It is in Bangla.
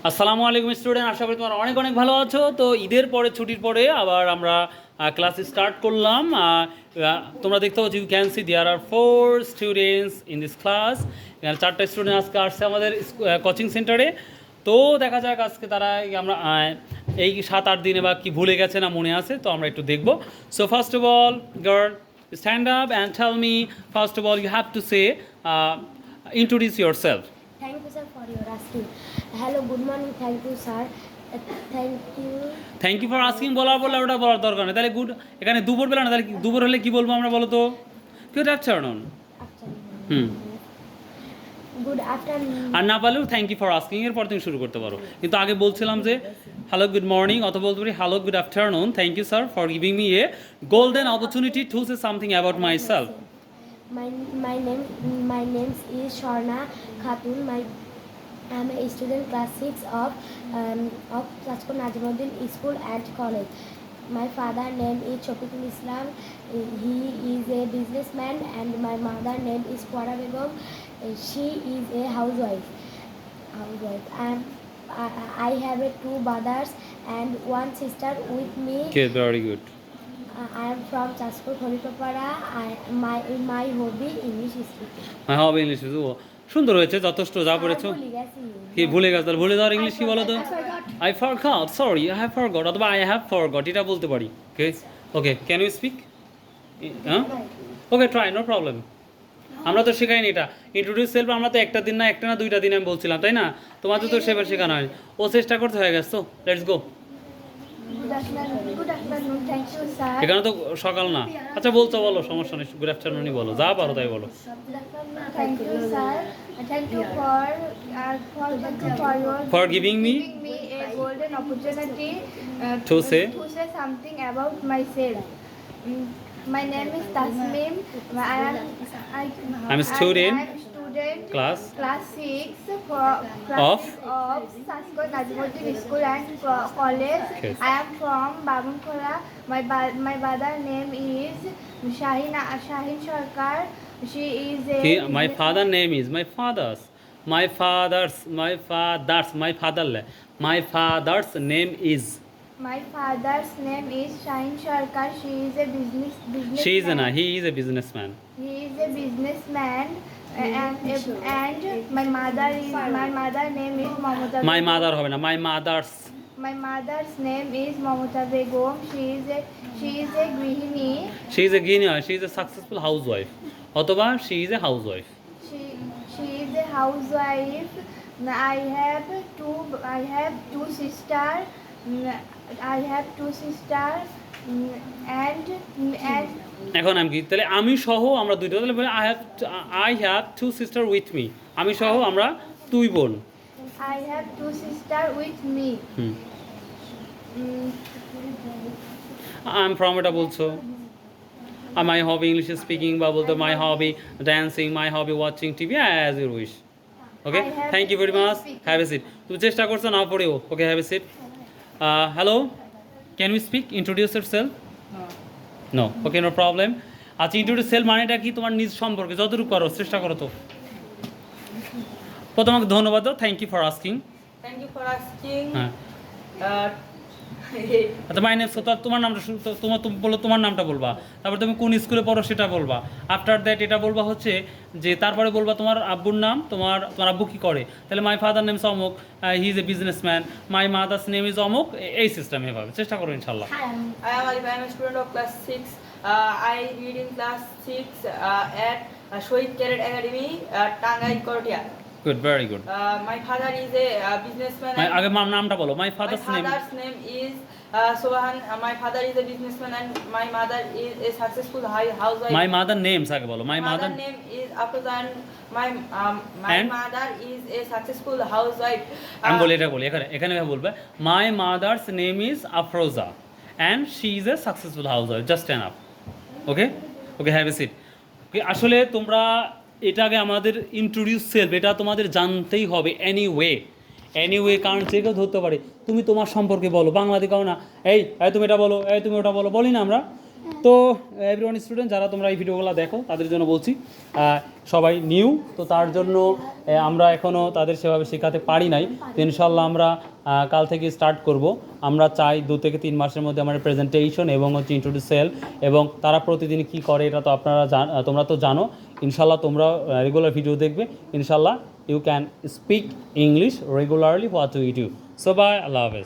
আসসালামু আলাইকুম স্টুডেন্ট, আশা করি তোমরা অনেক অনেক ভালো আছো। তো ঈদের পরে ছুটির পরে আবার আমরা ক্লাস স্টার্ট করলাম। তোমরা দেখতে পাচ্ছ, you can see there are 4 students in this class. এখানে 4টা স্টুডেন্ট আজকে আসছে আমাদের কোচিং সেন্টারে। তো দেখা যাক আজকে তারা আমরা এই 7-8 দিনে বা কি ভুলে গেছে না মনে আছে, তো আমরা একটু দেখব। So first of all girl, stand up and tell me, first of all you have to say, introduce yourself. Thank you, sir, for your asking. Hello, good morning. Thank you, sir. Thank you. Thank you for asking বলে ওটা বলার দরকার নেই। তাহলে গুড, এখানে দুপুর বেলা না, তাহলে দুপুর হলে কি বলবো আমরা, বলো তো? Good afternoon. Hmm. Good afternoon. আর না পারলেও থ্যাংক ইউ ফর আস্কিং এর পর তুমি শুরু করতে পারো। কিন্তু আগে বলছিলাম যে হ্যালো গুড মর্নিং, অথবা বলতে পারি hello good afternoon. Thank you sir for giving me a golden opportunity to say something about myself. My name is Shorna Khatun. I'm a student class 6 of Sajkot Najimuddin School and College. My father name is Chofikul Islam. He is a businessman, and my mother name is Kwara Begum. She is a housewife. I have two brothers and one sister with me. Okay, very good. I am from Sajkot Horipapara. My hobby English speaking. হ্যাঁ, হবে ইংলিশ। সুন্দর হয়েছে, যথেষ্ট যা পড়েছো। কি ভুলে গেছ? তাহলে ভুলে যাওয়ার ইংলিশ কি বলো তো? I forgot, sorry, I have forgot, অথবা আই হ্যাভ ফরগট, এটা বলতে পারি। ওকে ওকে, ক্যান ইউ স্পিক? হ্যাঁ, ওকে, ট্রাই, নো প্রবলেম। আমরা তো শেখাইনি এটা ইন্ট্রোডিউস সেলফ, আমরা তো একটা না 2টা দিন আমি বলছিলাম, তাই না? তোমাদের তো সেবার শেখানো হয়, ও চেষ্টা করতে হয়ে গেছে। তো let's go. Good afternoon. Thank you, sir. এখানে তো সকাল না। আচ্ছা বলো, সমস্যা নেই, গুড আফটারনুনই বলো, যা পারো তাই বলো। Thank you, sir. Thank you for your For giving me a golden opportunity to say something about myself. My name is Tasmim. I'm a student, I am student class 6 of of Sajkot Najimuddin School and College. Yes. I am from Babankhora. My brother name is Shahin Sarkar. She is a my father name is my father's name is My father's name is Shahin Sarkar. She is a business. she is na he is a businessman. He is a businessman. And my mother name is Mamata. My mother হবে না, my mother's My mother's name is Mamata Begum. She is a grihini. she is a guinea, she is a successful housewife, অথবা she is a housewife. She is a housewife. I have two sisters. And এখন আমি কি, তাহলে আমি সহ আমরা দুইটা, তাহলে I have two sister with me, আমি সহ আমরা 2 বোন। I have two sisters with me. I'm from এটা বলছো। My hobby English speaking, বা বলতে my hobby dancing, my hobby watching TV, as you wish. Okay, thank you very much. Have a seat. তুমি চেষ্টা করছো না পড়েও। Okay, have a seat. Hello, can you speak? Introduce yourself. No. Okay, no problem. আচ্ছা, introduce self মানেটা কি? তোমার নিজ সম্পর্কে যতটুকু পারো চেষ্টা করো। তো তোমাকে ধন্যবাদ দাও, thank you for asking. Thank you for asking. হ্যাঁ, Uh, আচ্ছা, মাই নেম, তোমার নামটা তোমার নামটা বলবা, তারপর তুমি কোন স্কুলে পড়ো সেটা বলবা। আফটার দ্যাট এটা বলবা হচ্ছে যে, তারপরে বলবা তোমার আব্বুর নাম, তোমার আব্বু কী করে। তাহলে মাই ফাদার নেম ইজ অমুক, he is a businessman, my mother's name is অমুক, এই সিস্টেম এভাবে চেষ্টা করো ইনশাল্লাহ। I am Alif. I am a student of class 6. I read in class 6 at Shohid Cadet Academy, Tangai, Korotia. Good, very good. My father is a businessman. আগে নামটা বলো। মাই My father's name, father's name is Sohan. My father is a businessman and my mother is a successful housewife. My mother names আগে বলো। My mother name is Afroza and my And? mother is a successful housewife. আমি বলি, এটা বলি, এখানে বলবে my mother's name is Afroza and she is a successful housewife, just enough. Okay okay, have a seat. আসলে তোমরা এটা আগে আমাদের ইন্ট্রোডিউস সেলফ, এটা তোমাদের জানতেই হবে এনিওয়ে, কারণ যে কেউ ধরতে পারে। তুমি তোমার সম্পর্কে বলো, বাংলাতে কাও না, এই তুমি এটা বলো, এই তুমি ওটা বলো, বলি না আমরা? তো এভরিওয়ান স্টুডেন্ট যারা তোমরা এই ভিডিওগুলো দেখো তাদের জন্য বলছি সবাই নিউ, তো তার জন্য আমরা এখনও তাদের সেভাবে শেখাতে পারি নাই। তো ইনশাল্লাহ আমরা কাল থেকে স্টার্ট করব। আমরা চাই 2 থেকে 3 মাসের মধ্যে আমাদের প্রেজেন্টেশন এবং হচ্ছে ইন্ট্রোডিউস সেল, এবং তারা প্রতিদিন কি করে এটা তো আপনারা তোমরা তো জানো। ইনশাল্লাহ তোমরা রেগুলার ভিডিও দেখবে, ইনশাল্লাহ you can speak English regularly what you do. So bye, আল্লাহ হাফেজ।